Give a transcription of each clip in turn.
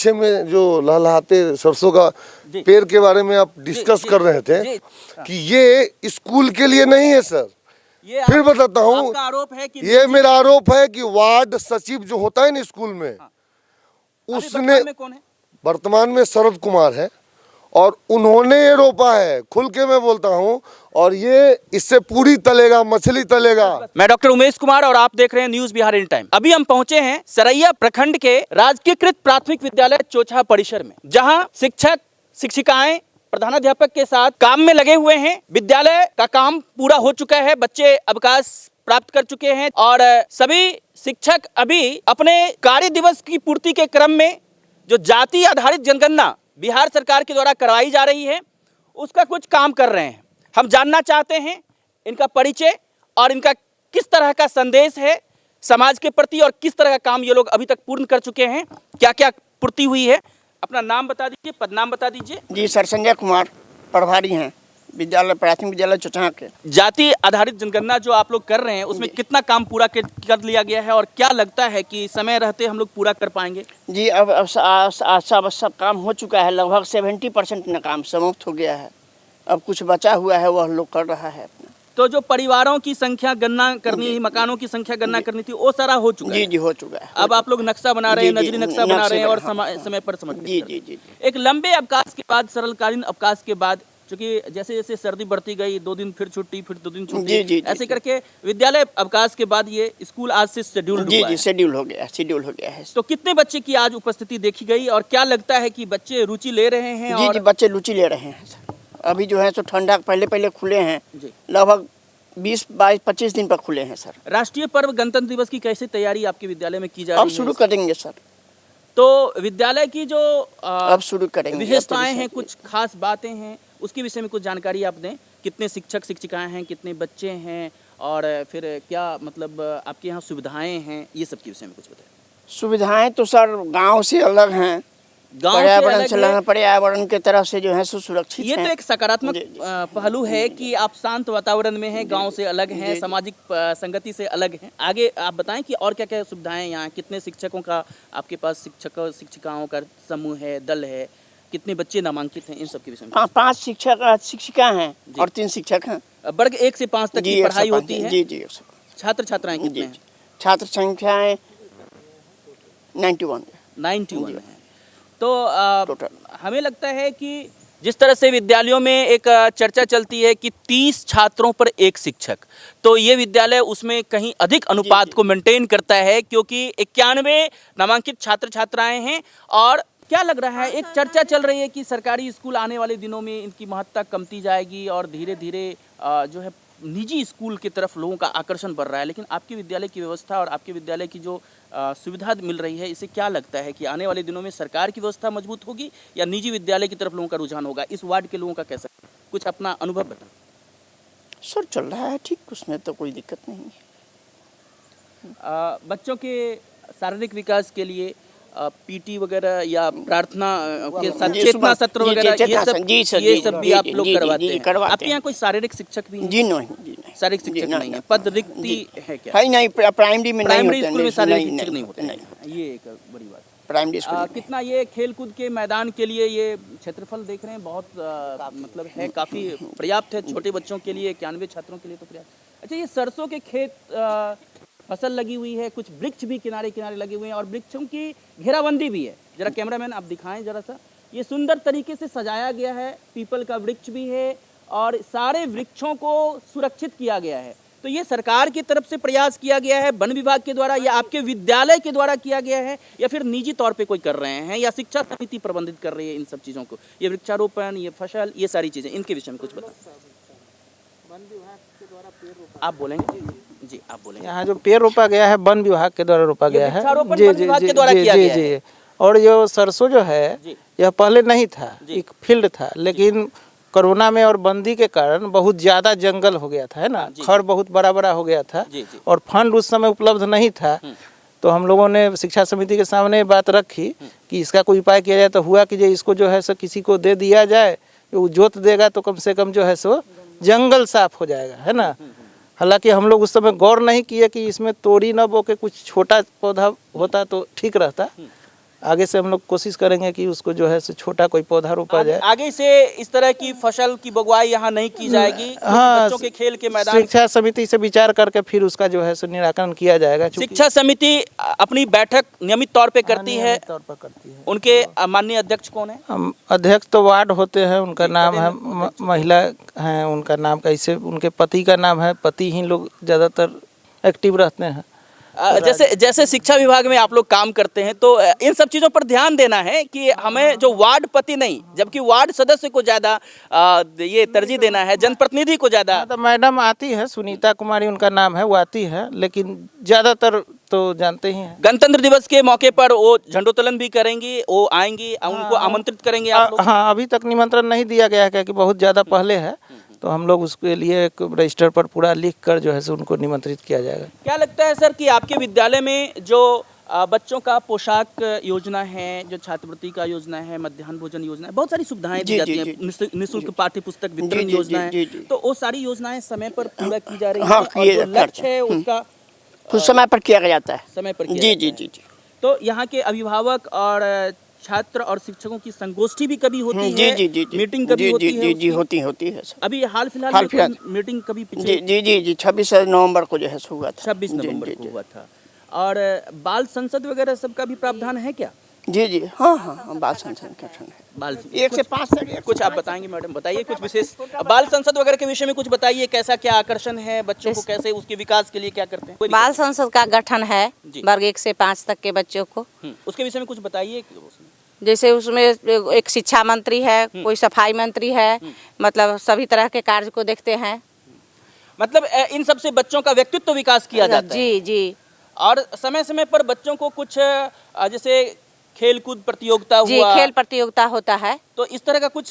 पीछे में जो लहलहाते सरसों का पेड़ के बारे में आप डिस्कस कर रहे थे कि ये स्कूल के लिए नहीं है सर। ये फिर बताता हूँ, आपका आरोप है कि ये मेरा आरोप है कि वार्ड सचिव जो होता है ना स्कूल में, उसने वर्तमान में कौन है? वर्तमान में शरद कुमार है और उन्होंने ये रोपा है, खुल के मैं बोलता हूँ। और ये इससे पूरी तलेगा, मछली तलेगा। मैं डॉक्टर उमेश कुमार और आप देख रहे हैं न्यूज बिहार इन टाइम। अभी हम पहुंचे हैं सरैया प्रखंड के राजकीयकृत प्राथमिक विद्यालय चोचा परिसर में, जहां शिक्षक शिक्षिकाएं प्रधानाध्यापक के साथ काम में लगे हुए हैं। विद्यालय का काम पूरा हो चुका है, बच्चे अवकाश प्राप्त कर चुके हैं और सभी शिक्षक अभी अपने कार्य दिवस की पूर्ति के क्रम में जो जाति आधारित जनगणना बिहार सरकार के द्वारा करवाई जा रही है उसका कुछ काम कर रहे हैं। हम जानना चाहते हैं इनका परिचय और इनका किस तरह का संदेश है समाज के प्रति और किस तरह का काम ये लोग अभी तक पूर्ण कर चुके हैं, क्या क्या पूर्ति हुई है। अपना नाम बता दीजिए, पदनाम बता दीजिए। जी सर, संजय कुमार प्रभारी हैं विद्यालय प्राथमिक विद्यालय चोचा के। जाति आधारित जनगणना जो आप लोग कर रहे हैं उसमें कितना काम पूरा कर लिया गया है और क्या लगता है कि समय रहते हम लोग पूरा कर पाएंगे? जी अब सब काम हो चुका है, लगभग 70% ना काम समाप्त हो गया है। अब कुछ बचा हुआ है वह लोग कर रहा है अपना। तो जो परिवारों की संख्या गणना करनी, मकानों की संख्या गणना करनी थी वो सारा हो चुका है? जी हो चुका है। अब आप लोग नक्शा बना रहे हैं, नजरी नक्शा बना रहे हैं और समय पर समझ। जी। एक लंबे अवकाश के बाद, सरलकालीन अवकाश के बाद, क्योंकि जैसे जैसे सर्दी बढ़ती गई, 2 दिन फिर छुट्टी, फिर 2 दिन छुट्टी, ऐसे करके विद्यालय अवकाश के बाद ये स्कूल आज से शेड्यूल हुआ है। शेड्यूल हो गया है। तो कितने बच्चे की आज उपस्थिति देखी गई और क्या लगता है कि बच्चे रुचि ले रहे हैं? जी बच्चे रुचि ले रहे हैं। अभी जो है तो ठंडा पहले खुले हैं, लगभग 20-22-25 दिन पर खुले हैं सर। राष्ट्रीय पर्व गणतंत्र दिवस की कैसे तैयारी आपके विद्यालय में की जा रही है? अब शुरू करेंगे सर। तो विद्यालय की जो अब शुरू करेंगे, विशेषताएं हैं, कुछ खास बातें हैं, उसके विषय में कुछ जानकारी आप दें। कितने शिक्षक शिक्षिकाएं हैं, कितने बच्चे हैं और फिर क्या मतलब आपके यहाँ सुविधाएं हैं, ये सब के विषय में कुछ बताएं। सुविधाएं तो सर गांव से अलग हैं, पर्यावरण के तरफ से जो है सुरक्षित ये है। तो एक सकारात्मक पहलू है कि आप शांत वातावरण में हैं, गांव से अलग हैं, सामाजिक संगति से अलग हैं। आगे आप बताएं कि और क्या क्या सुविधाएं यहाँ, कितने शिक्षकों का आपके पास शिक्षिकाओं का समूह है, दल है, कितने बच्चे नामांकित हैं, इन सब के विषय में। 5 शिक्षिका हैं और 3 शिक्षक हैं। वर्ग 1 से 5 तक की पढ़ाई होती है। जी। छात्र छात्राएं कितने हैं? छात्र संख्याएं 91 है। तो हमें लगता है कि जिस तरह से विद्यालयों में एक चर्चा चलती है कि 30 छात्रों पर 1 शिक्षक, तो ये विद्यालय उसमें कहीं अधिक अनुपात को मेंटेन करता है, क्योंकि 91 नामांकित छात्र छात्राएं हैं। और क्या लग रहा है, एक चर्चा चल रही है कि सरकारी स्कूल आने वाले दिनों में इनकी महत्ता कमती जाएगी और धीरे धीरे जो है निजी स्कूल की तरफ लोगों का आकर्षण बढ़ रहा है। लेकिन आपके विद्यालय की व्यवस्था और आपके विद्यालय की जो सुविधा मिल रही है, इसे क्या लगता है कि आने वाले दिनों में सरकार की व्यवस्था मजबूत होगी या निजी विद्यालय की तरफ लोगों का रुझान होगा? इस वार्ड के लोगों का कैसा, कुछ अपना अनुभव बताएं। सर चल रहा है ठीक, उसमें तो कोई दिक्कत नहीं है। बच्चों के शारीरिक विकास के लिए पीटी वगैरह या प्रार्थना के साथ चेतना सत्र वगैरह ये सब भी आप लोग करवाते हैं? आपके यहाँ कोई शारीरिक शिक्षक भी है? जी नहीं, शारीरिक शिक्षक नहीं है। पद रिक्ति है क्या? है नहीं, प्राइमरी में प्राइमरी स्कूल में शारीरिक शिक्षक नहीं होते हैं, ये एक बड़ी बात। प्राइमरी स्कूल कितना ये खेल कूद के मैदान के लिए ये क्षेत्रफल देख रहे हैं, बहुत मतलब है, काफी पर्याप्त है छोटे बच्चों के लिए, 91 छात्रों के लिए तो पर्याप्त। अच्छा, ये सरसों के खेत फसल लगी हुई है, कुछ वृक्ष भी किनारे किनारे लगे हुए हैं और वृक्षों की घेराबंदी भी है। जरा कैमरामैन आप दिखाएं जरा सा, ये सुंदर तरीके से सजाया गया है, पीपल का वृक्ष भी है और सारे वृक्षों को सुरक्षित किया गया है। तो ये सरकार की तरफ से प्रयास किया गया है, वन विभाग के द्वारा या आपके विद्यालय के द्वारा किया गया है, या फिर निजी तौर पे कोई कर रहे हैं या शिक्षा समिति प्रबंधित कर रही है इन सब चीज़ों को? ये वृक्षारोपण, ये फसल, ये सारी चीज़ें, इनके विषय में कुछ बताएं। वन विभाग के द्वारा पेड़ रोपा, आप बोलेंगे जी, आप बोलेंगे। यहाँ जो पेड़ रोपा गया है वन विभाग के द्वारा रोपा गया है। जी। और जो सरसों जो है यह पहले नहीं था, एक फील्ड था, लेकिन कोरोना में और बंदी के कारण बहुत ज़्यादा जंगल हो गया था, है ना, खड़ बहुत बड़ा बड़ा हो गया था और फंड उस समय उपलब्ध नहीं था। तो हम लोगों ने शिक्षा समिति के सामने बात रखी कि इसका कोई उपाय किया जाए। तो हुआ कि जो इसको जो है सो किसी को दे दिया जाए, वो जोत देगा तो कम से कम जो है सो जंगल साफ हो जाएगा, है ना। हालांकि हम लोग उस समय गौर नहीं किए कि इसमें तोड़ी न बो के कुछ छोटा पौधा होता तो ठीक रहता। आगे से हम लोग कोशिश करेंगे कि उसको जो है सो छोटा कोई पौधा रोपा जाए। आगे से इस तरह की फसल की बुवाई यहाँ नहीं की जाएगी, क्योंकि हाँ, बच्चों के खेल के मैदान। शिक्षा समिति से विचार करके फिर उसका जो है सो निराकरण किया जाएगा। शिक्षा समिति अपनी बैठक नियमित तौर पे करती है। तौर पर करती है। उनके माननीय अध्यक्ष कौन है? अध्यक्ष तो वार्ड होते हैं, उनका नाम है महिला हैं, उनका नाम कैसे, उनके पति का नाम है, पति ही लोग ज़्यादातर एक्टिव रहते हैं। जैसे शिक्षा विभाग में आप लोग काम करते हैं, तो इन सब चीज़ों पर ध्यान देना है कि हमें जो वार्ड पति नहीं, जबकि वार्ड सदस्य को ज़्यादा ये तरजीह देना है, जनप्रतिनिधि को ज़्यादा। तो मैडम आती है, सुनीता कुमारी उनका नाम है, वो आती है, लेकिन ज़्यादातर तो जानते ही हैं। गणतंत्र दिवस के मौके पर वो झंडोत्तोलन भी करेंगी, वो आएंगी, उनको आमंत्रित करेंगे आप लोग? हाँ, अभी तक निमंत्रण नहीं दिया गया है क्योंकि बहुत ज़्यादा पहले है, तो हम लोग उसके लिए एक रजिस्टर पर पूरा लिख कर जो है सो उनको निमंत्रित किया जाएगा। क्या लगता है सर कि आपके विद्यालय में जो बच्चों का पोशाक योजना है, जो छात्रवृत्ति का योजना है, मध्याह्न भोजन योजना है, बहुत सारी सुविधाएं दी जाती हैं, निःशुल्क पाठ्य पुस्तक वितरण योजना है, तो वो सारी योजनाएं समय पर पूरा की जा रही है? हाँ, और जो लक्ष्य है उसका कुछ समय पर किया जाता है। समय पर किया जी जाता जी है। जी जी तो यहाँ के अभिभावक और छात्र और शिक्षकों की संगोष्ठी भी कभी होती है? जी जी जी जी मीटिंग कभी जी होती जी है? जी जी उसकी? होती है सर। अभी हाल फिलहाल हाल में फिलहाल। कोई मीटिंग कभी जी पिछले जी जी जी 26 नवंबर को जो है सो हुआ था। 26 जी, नवंबर जी, को जी। हुआ था। और बाल संसद वगैरह सबका भी प्रावधान है क्या? जी जी हाँ हाँ बाल संसद का है। बाल 1 से 5 तक कुछ आप बताएंगे मैडम, बताइए कुछ विशेष बाल संसद वगैरह के विषय में कुछ बताइए, कैसा क्या आकर्षण है, बच्चों को कैसे उसके विकास के लिए क्या करते हैं? कोई बाल संसद का गठन है जी। वर्ग 1 से 5 तक के बच्चों को। उसके विषय में कुछ बताइए। जैसे उसमें एक शिक्षा मंत्री है, कोई सफाई मंत्री है, मतलब सभी तरह के कार्य को देखते हैं। मतलब इन सब से बच्चों का व्यक्तित्व विकास किया जाता है। जी जी और समय समय पर बच्चों को कुछ जैसे खेलकूद प्रतियोगिता जी, हुआ, खेल प्रतियोगिता होता है, तो इस तरह का कुछ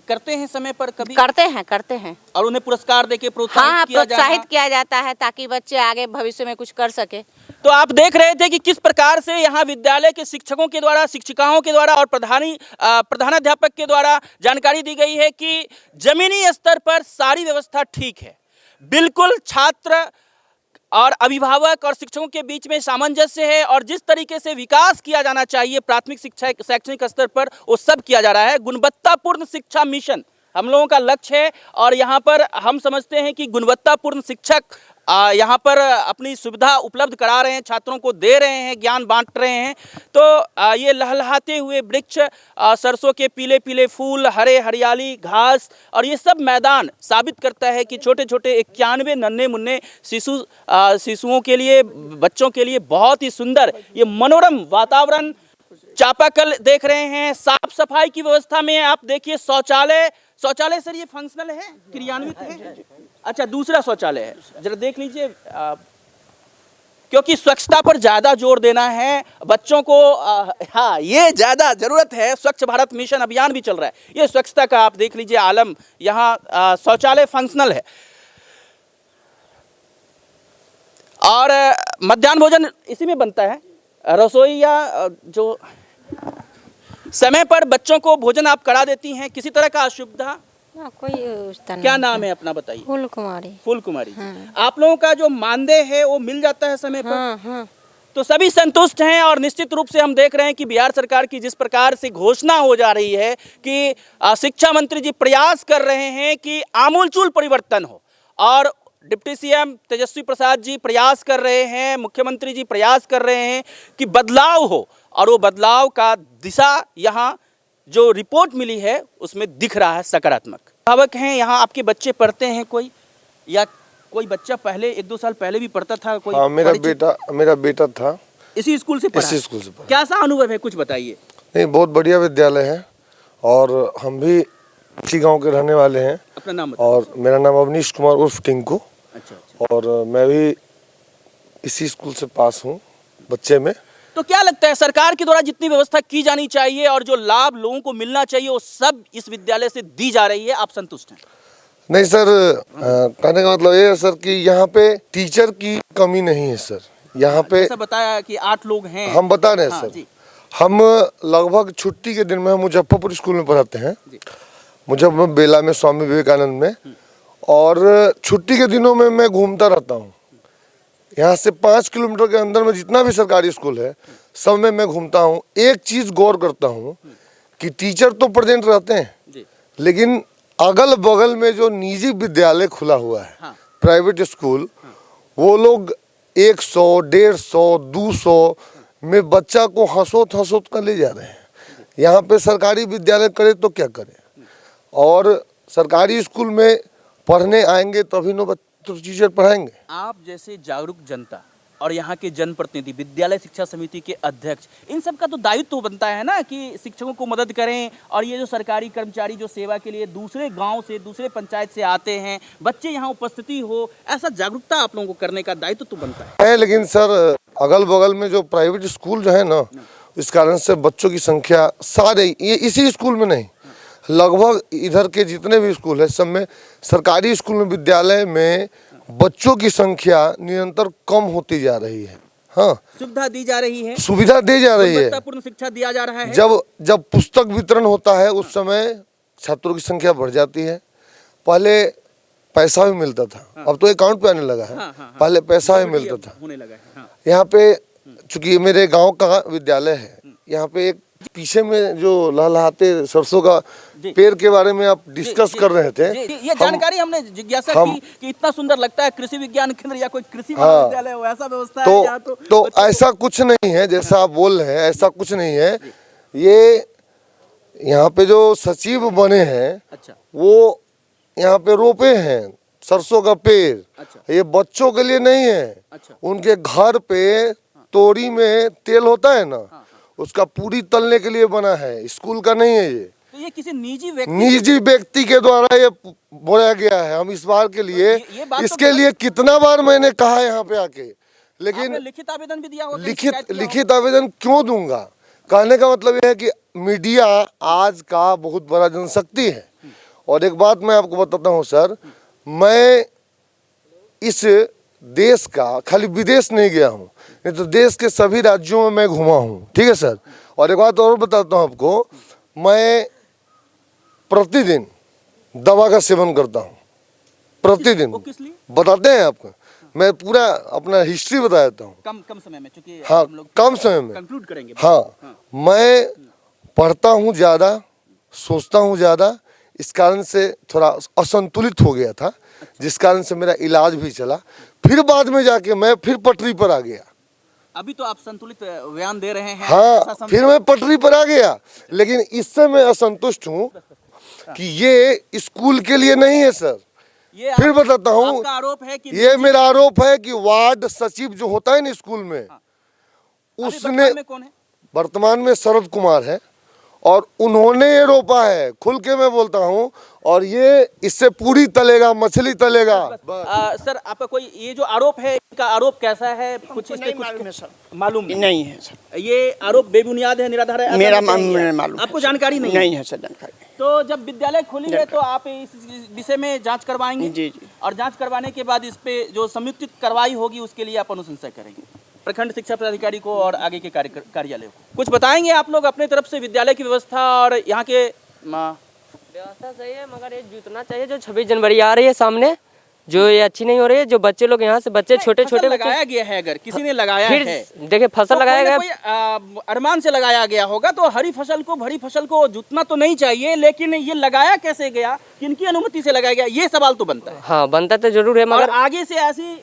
करते हैं समय पर कभी? करते हैं। और उन्हें पुरस्कार देके प्रोत्साहित हाँ, किया प्रोत्साहित जाना। किया जाता है ताकि बच्चे आगे भविष्य में कुछ कर सके। तो आप देख रहे थे कि किस प्रकार से यहाँ विद्यालय के शिक्षकों के द्वारा, शिक्षिकाओं के द्वारा और प्रधानाध्यापक के द्वारा जानकारी दी गई है कि जमीनी स्तर पर सारी व्यवस्था ठीक है, बिल्कुल छात्र और अभिभावक और शिक्षकों के बीच में सामंजस्य है, और जिस तरीके से विकास किया जाना चाहिए प्राथमिक शिक्षा शैक्षणिक स्तर पर वो सब किया जा रहा है। गुणवत्तापूर्ण शिक्षा मिशन हम लोगों का लक्ष्य है, और यहाँ पर हम समझते हैं कि गुणवत्तापूर्ण शिक्षक यहाँ पर अपनी सुविधा उपलब्ध करा रहे हैं, छात्रों को दे रहे हैं, ज्ञान बांट रहे हैं। तो ये लहलहाते हुए वृक्ष, सरसों के पीले पीले फूल, हरे हरियाली घास, और ये सब मैदान साबित करता है कि छोटे छोटे 91 नन्हे मुन्ने शिशुओं के लिए, बच्चों के लिए बहुत ही सुंदर ये मनोरम वातावरण। चापाकल देख रहे हैं, साफ सफाई की व्यवस्था में आप देखिए, शौचालय सर ये फंक्शनल है, क्रियान्वित है? अच्छा, दूसरा शौचालय है, जरा देख लीजिए, क्योंकि स्वच्छता पर ज्यादा जोर देना है बच्चों को। हाँ, ये ज्यादा जरूरत है, स्वच्छ भारत मिशन अभियान भी चल रहा है, ये स्वच्छता का आप देख लीजिए आलम। यहाँ शौचालय फंक्शनल है, और मध्याह्न भोजन इसी में बनता है। रसोईया जो समय पर बच्चों को भोजन आप करा देती हैं, किसी तरह का असुविधा? कोई क्या नाम है अपना बताइए? फूल कुमारी। फूल कुमारी। आप लोगों का जो मानदेय है वो मिल जाता है समय पर? हाँ। तो सभी संतुष्ट हैं, और निश्चित रूप से हम देख रहे हैं कि बिहार सरकार की जिस प्रकार से घोषणा हो जा रही है कि शिक्षा मंत्री जी प्रयास कर रहे हैं कि आमूलचूल परिवर्तन हो, और डिप्टी सीएम तेजस्वी प्रसाद जी प्रयास कर रहे हैं, मुख्यमंत्री जी प्रयास कर रहे हैं कि बदलाव हो, और वो बदलाव का दिशा यहाँ जो रिपोर्ट मिली है उसमें दिख रहा है सकारात्मक। अभिभावक हैं यहाँ, आपके बच्चे पढ़ते हैं कोई, या कोई बच्चा पहले 1-2 साल पहले भी पढ़ता था कोई? हाँ, मेरा बेटा था, इसी स्कूल से पढ़ा? इसी स्कूल से पढ़ा। क्या सा अनुभव है, कुछ बताइए। नहीं, बहुत बढ़िया विद्यालय है, और हम भी इसी गांव के रहने वाले हैं। अपना नाम बताइए। और मेरा नाम अवनीश कुमार उर्फ टिंकू। अच्छा। और मैं भी इसी स्कूल से पास हूँ बच्चे में। तो क्या लगता है सरकार के द्वारा जितनी व्यवस्था की जानी चाहिए और जो लाभ लोगों को मिलना चाहिए वो सब इस विद्यालय से दी जा रही है, आप संतुष्ट हैं? नहीं सर, कहने का मतलब ये है सर कि यहाँ पे टीचर की कमी नहीं है सर। यहाँ पे जैसा बताया कि 8 लोग हैं, हम बता रहे हैं। हाँ, सर जी। हम लगभग छुट्टी के दिन में हम मुजफ्फरपुर स्कूल में पढ़ाते हैं, मुजफ्फरपुर बेला में, स्वामी विवेकानंद में, और छुट्टी के दिनों में मैं घूमता रहता हूँ। यहाँ से 5 किलोमीटर के अंदर में जितना भी सरकारी स्कूल है सब में मैं घूमता हूँ। एक चीज़ गौर करता हूँ कि टीचर तो प्रेजेंट रहते हैं, लेकिन अगल बगल में जो निजी विद्यालय खुला हुआ है, प्राइवेट स्कूल, वो लोग 100, 150, 200 में बच्चा को हंसोत कर ले जा रहे हैं। यहाँ पे सरकारी विद्यालय करे तो क्या करे, और सरकारी स्कूल में पढ़ने आएंगे तभी न टीचर पढ़ाएंगे। आप जैसे जागरूक जनता और यहाँ के जनप्रतिनिधि, विद्यालय शिक्षा समिति के अध्यक्ष, इन सब का तो दायित्व तो बनता है ना कि शिक्षकों को मदद करें, और ये जो सरकारी कर्मचारी जो सेवा के लिए दूसरे गांव से, दूसरे पंचायत से आते हैं, बच्चे यहाँ उपस्थिति हो, ऐसा जागरूकता आप लोगों को करने का दायित्व तो बनता है। लेकिन सर अगल बगल में जो प्राइवेट स्कूल जो है ना, इस कारण से बच्चों की संख्या सारे ये इसी स्कूल में नहीं, लगभग इधर के जितने भी स्कूल है सब में, सरकारी स्कूल में, विद्यालय में बच्चों की संख्या निरंतर कम होती जा रही है। हाँ, सुविधा दी जा रही है, सुविधा दी जा रही है, गुणवत्तापूर्ण शिक्षा दिया जा रहा है। जब पुस्तक वितरण होता है उस समय छात्रों की संख्या बढ़ जाती है। पहले पैसा भी मिलता था, अब तो अकाउंट पे आने लगा है। पहले पैसा भी मिलता था, होने लगा है। यहाँ पे चूंकि मेरे गांव का विद्यालय है, यहाँ पे एक पीछे में जो लहलहाते सरसों का पेड़ के बारे में आप डिस्कस कर रहे थे, ये जानकारी हमने जिज्ञासा की कि इतना सुंदर लगता है, कृषि विज्ञान केंद्र या कोई कृषि महाविद्यालय हो, ऐसा व्यवस्था है यहाँ तो ऐसा कुछ नहीं है जैसा आप बोल रहे हैं, ऐसा कुछ नहीं है। ये यहाँ पे जो सचिव बने हैं, अच्छा, वो यहाँ पे रोपे हैं सरसों का पेड़। अच्छा, ये बच्चों के लिए नहीं है। अच्छा, उनके घर पे तोरी में तेल होता है ना, उसका पूरी तलने के लिए बना है, स्कूल का नहीं है। ये तो ये किसी निजी व्यक्ति के द्वारा ये बोया गया है। हम इस बार के लिए इसके लिए कितना बार मैंने कहा यहाँ पे आके, लेकिन लिखित आवेदन भी दिया होगा। लिखित आवेदन क्यों दूंगा? कहने का मतलब यह है कि मीडिया आज का बहुत बड़ा जनशक्ति है। और एक बात मैं आपको बताता हूँ सर, मैं इस देश का, खाली विदेश नहीं गया हूँ, नहीं तो देश के सभी राज्यों में मैं घूमा हूँ, ठीक है सर। और एक बात और बताता हूँ आपको, मैं प्रतिदिन दवा का सेवन करता हूँ, प्रतिदिन। किस लिए बताते हैं आपको, मैं पूरा अपना हिस्ट्री बता देता हूँ। कम समय में, चूंकि हाँ, कम समय में कंक्लूड करेंगे। हाँ, मैं पढ़ता हूँ ज़्यादा, सोचता हूँ ज़्यादा, इस कारण से थोड़ा असंतुलित हो गया था, जिस कारण से मेरा इलाज भी चला। फिर बाद में जाके मैं फिर पटरी पर आ गया। अभी तो आप संतुलित व्यायाम दे रहे हैं। हाँ, फिर मैं पटरी पर आ गया, लेकिन इससे मैं असंतुष्ट हूँ कि ये स्कूल के लिए नहीं है सर। ये फिर बताता हूँ, आरोप है कि ये मेरा आरोप है कि वार्ड सचिव जो होता है ना स्कूल में, उसने कौन है? वर्तमान में शरद कुमार है, और उन्होंने ये रोपा है, खुल के मैं बोलता हूँ, और ये इससे पूरी तलेगा, मछली तलेगा। सर आपका कोई ये जो आरोप है, इनका आरोप कैसा है? कुछ इससे कुछ मालूम नहीं है सर। ये आरोप बेबुनियाद है, निराधार है? मेरा मालूम, आपको जानकारी नहीं है सर जानकारी। तो जब विद्यालय खुली है तो आप इस विषय में जांच करवाएंगे? जी, और जांच करवाने के बाद इस पे जो समुचित कार्रवाई होगी उसके लिए आप अनुशंसा करेंगे प्रखंड शिक्षा पदाधिकारी को और आगे के कार्यालय को। कुछ बताएंगे आप लोग अपने तरफ से विद्यालय की व्यवस्था और यहाँ के? व्यवस्था सही है, मगर ये जुटना चाहिए। जो 26 जनवरी आ रही है सामने, जो ये अच्छी नहीं हो रही है, जो बच्चे लोग यहाँ से छोटे छोटे लगाया गया है, अगर किसी ने लगाया फिर है, देखिए फसल तो लगाया गया, कोई अरमान से लगाया गया होगा, तो हरी फसल को, भरी फसल को जुतना तो नहीं चाहिए, लेकिन ये लगाया कैसे गया, किनकी अनुमति से लगाया गया, ये सवाल तो बनता है। हाँ, बनता तो जरूर है, मगर आगे से ऐसी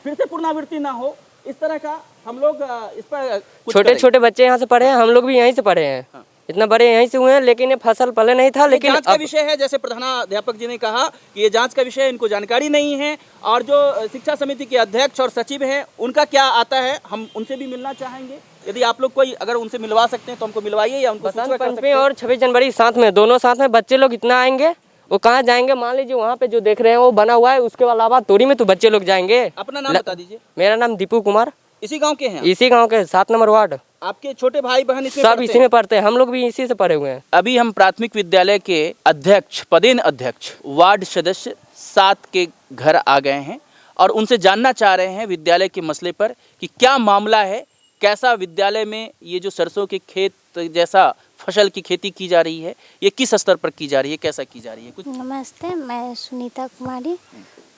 फिर से पुनरावृत्ति ना हो इस तरह का, हम लोग इस पर छोटे छोटे बच्चे यहाँ से पढ़े हैं, हम लोग भी यहीं से पढ़े हैं। हाँ। इतना बड़े यहीं से हुए हैं, लेकिन ये फसल पहले नहीं था। लेकिन जांच का विषय है, जैसे प्रधानाध्यापक जी ने कहा कि ये जांच का विषय, इनको जानकारी नहीं है। और जो शिक्षा समिति के अध्यक्ष और सचिव हैं, उनका क्या आता है, हम उनसे भी मिलना चाहेंगे। यदि आप लोग कोई अगर उनसे मिलवा सकते हैं तो हमको मिलवाइए, या उनको बसंत पंचमी और 26 जनवरी साथ में, दोनों साथ में। बच्चे लोग इतना आएंगे, वो कहाँ जाएंगे? मान लीजिए वहाँ पे जो देख रहे हैं वो बना हुआ है, उसके अलावा तोरी में तो बच्चे लोग जाएंगे। अपना नाम बता दीजिए। मेरा नाम दीपू कुमार। इसी गांव के हैं? इसी गांव के, 7 नंबर वार्ड। आपके छोटे भाई बहन सब इसी में पढ़ते हैं, हम लोग भी इसी से पढ़े हुए हैं। अभी हम प्राथमिक विद्यालय के अध्यक्ष, पदेन अध्यक्ष, वार्ड सदस्य 7 के घर आ गए हैं और उनसे जानना चाह रहे हैं विद्यालय के मसले पर कि क्या मामला है, कैसा विद्यालय में ये जो सरसों के खेत जैसा फसल की खेती की जा रही है, ये किस स्तर पर की जा रही है, कैसा की जा रही है? कुछ नमस्ते, मैं सुनीता कुमारी,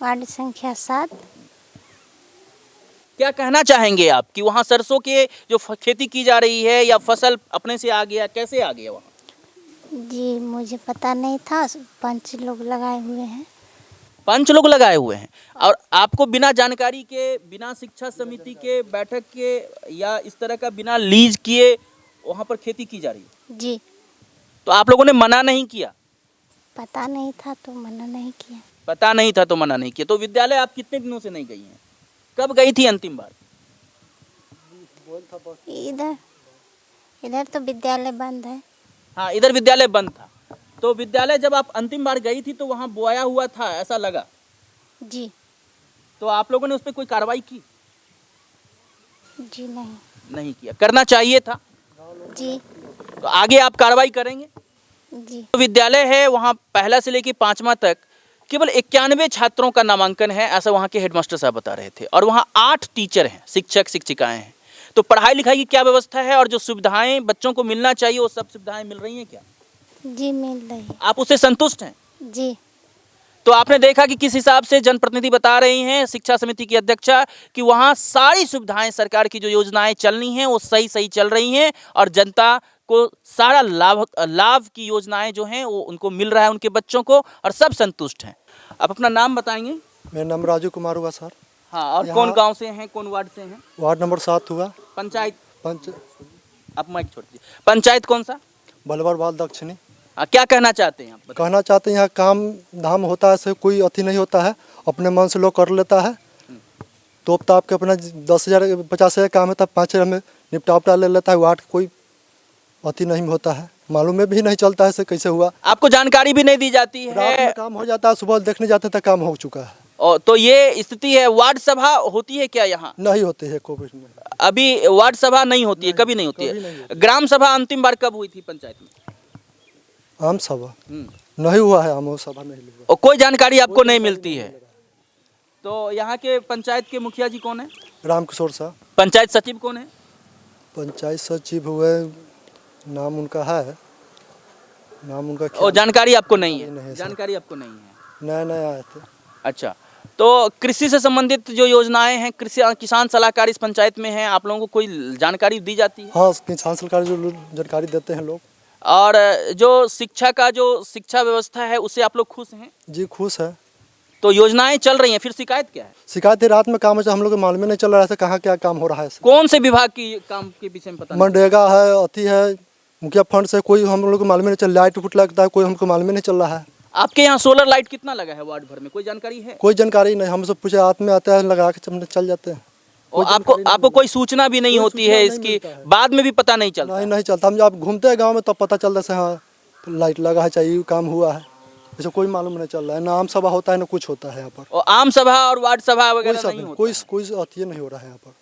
वार्ड संख्या 7। क्या कहना चाहेंगे आप कि वहाँ सरसों के जो खेती की जा रही है या फसल अपने से आ गया, कैसे आ गया वहाँ? जी मुझे पता नहीं था, पंच लोग लगाए हुए हैं। पंच लोग लगाए हुए हैं और आपको बिना जानकारी के, बिना शिक्षा समिति के बैठक के या इस तरह का बिना लीज किए वहाँ पर खेती की जा रही है? जी तो आप लोगों ने मना नहीं किया? पता नहीं था तो मना नहीं किया। पता नहीं था तो मना नहीं किया। तो विद्यालय आप कितने दिनों से नहीं गई हैं? कब गई थी अंतिम बार? इधर इधर तो विद्यालय बंद है। हाँ, इधर विद्यालय बंद था। तो विद्यालय जब आप अंतिम बार गई थी तो वहाँ बोया हुआ था, ऐसा लगा? जी तो आप लोगों ने उस पर कोई कार्रवाई की? जी नहीं किया। करना चाहिए था। जी तो आगे आप कार्रवाई करेंगे? जी तो विद्यालय है वहाँ पहला से लेकर 5वां तक केवल 91 छात्रों का नामांकन है, ऐसा वहाँ के हेडमास्टर साहब बता रहे थे। और वहाँ 8 टीचर हैं, शिक्षक शिक्षिकाएं हैं। तो पढ़ाई लिखाई की क्या व्यवस्था है और जो सुविधाएं बच्चों को मिलना चाहिए वो सब सुविधाएं मिल रही हैं क्या? जी मिल रही है। आप उससे संतुष्ट हैं? जी तो आपने देखा कि किस हिसाब से जनप्रतिनिधि बता रही हैं, शिक्षा समिति की अध्यक्षा, कि वहाँ सारी सुविधाएं, सरकार की जो योजनाएं चलनी हैं वो सही सही चल रही हैं और जनता को सारा लाभ की योजनाएं जो हैं वो उनको मिल रहा है, उनके बच्चों को, और सब संतुष्ट हैं। आप अपना नाम बताएंगे? मेरा नाम राजू कुमार हुआ सर। हाँ, और कौन गांव से हैं, कौन वार्ड से हैं? वार्ड नंबर 7 हुआ। पंचायत? पंच आप माइक छोड़ दीजिए। पंचायत कौन सा? बलवरवाल दक्षिणी। क्या कहना चाहते हैं आप? कहना चाहते हैं यहाँ काम धाम होता है, ऐसे कोई अति नहीं होता है, अपने मन से लोग कर लेता है। तो ताप के अपना 10,000 50,000 काम है तब 5,000 में निपटा उपटा ले लेता है। वार्ड कोई अति नहीं होता है, मालूम में भी नहीं चलता है से कैसे हुआ। आपको जानकारी भी नहीं दी जाती रात है? में काम हो जाता है, सुबह देखने जाते हैं तो काम हो चुका है। और तो ये स्थिति है। वार्ड सभा होती है क्या यहाँ? नहीं होते है कोविड में। अभी वार्ड सभा नहीं होती है, कभी नहीं होती है। ग्राम सभा अंतिम बार कब हुई थी पंचायत में? आम सभा नहीं हुआ है, आम सभा नहीं हुआ। और कोई जानकारी आपको नहीं मिलती है? तो यहाँ के पंचायत के मुखिया जी कौन है? रामकिशोर साहब। पंचायत सचिव कौन है? पंचायत सचिव हुए, नाम उनका है, नाम उनका और जानकारी आपको नहीं है? नहीं है, जानकारी आपको नहीं है। नए नए आए थे। अच्छा, तो कृषि से संबंधित जो योजनाएं हैं, कृषि किसान सलाहकार इस पंचायत में हैं, आप लोगों को कोई जानकारी दी जाती है? हाँ, किसान सरकार जो जानकारी देते हैं लोग। और जो शिक्षा का जो शिक्षा व्यवस्था है उससे आप लोग खुश हैं? जी खुश है। तो योजनाएं चल रही हैं, फिर शिकायत क्या है? शिकायत है रात में काम है, हम लोग को मालूम ही नहीं चल रहा है कहाँ क्या काम हो रहा है। कौन से विभाग की काम के विषय में पता नहीं? मनरेगा है, अति है, मुखिया फंड से कोई हम लोग को मालूम ही नहीं चल। लाइट फुट लगता है, कोई हमको मालूम ही नहीं चल रहा है। आपके यहाँ सोलर लाइट कितना लगा है वार्ड भर में, कोई जानकारी है? कोई जानकारी नहीं, हमसे पूछे हाथ में आता है, लगा के चल जाते हैं। और आपको कोई सूचना भी नहीं होती है इसकी? बाद में भी पता नहीं चलता? नहीं चलता। हम जब घूमते हैं गाँव में तब पता चलता है हाँ लाइट लगा है, चाहिए काम हुआ है, ऐसा कोई मालूम नहीं चल रहा है। ना आम सभा होता है ना कुछ होता है यहाँ पर। और आम सभा और वार्ड सभा वगैरह नहीं होता? कोई अति नहीं हो रहा है यहाँ पर।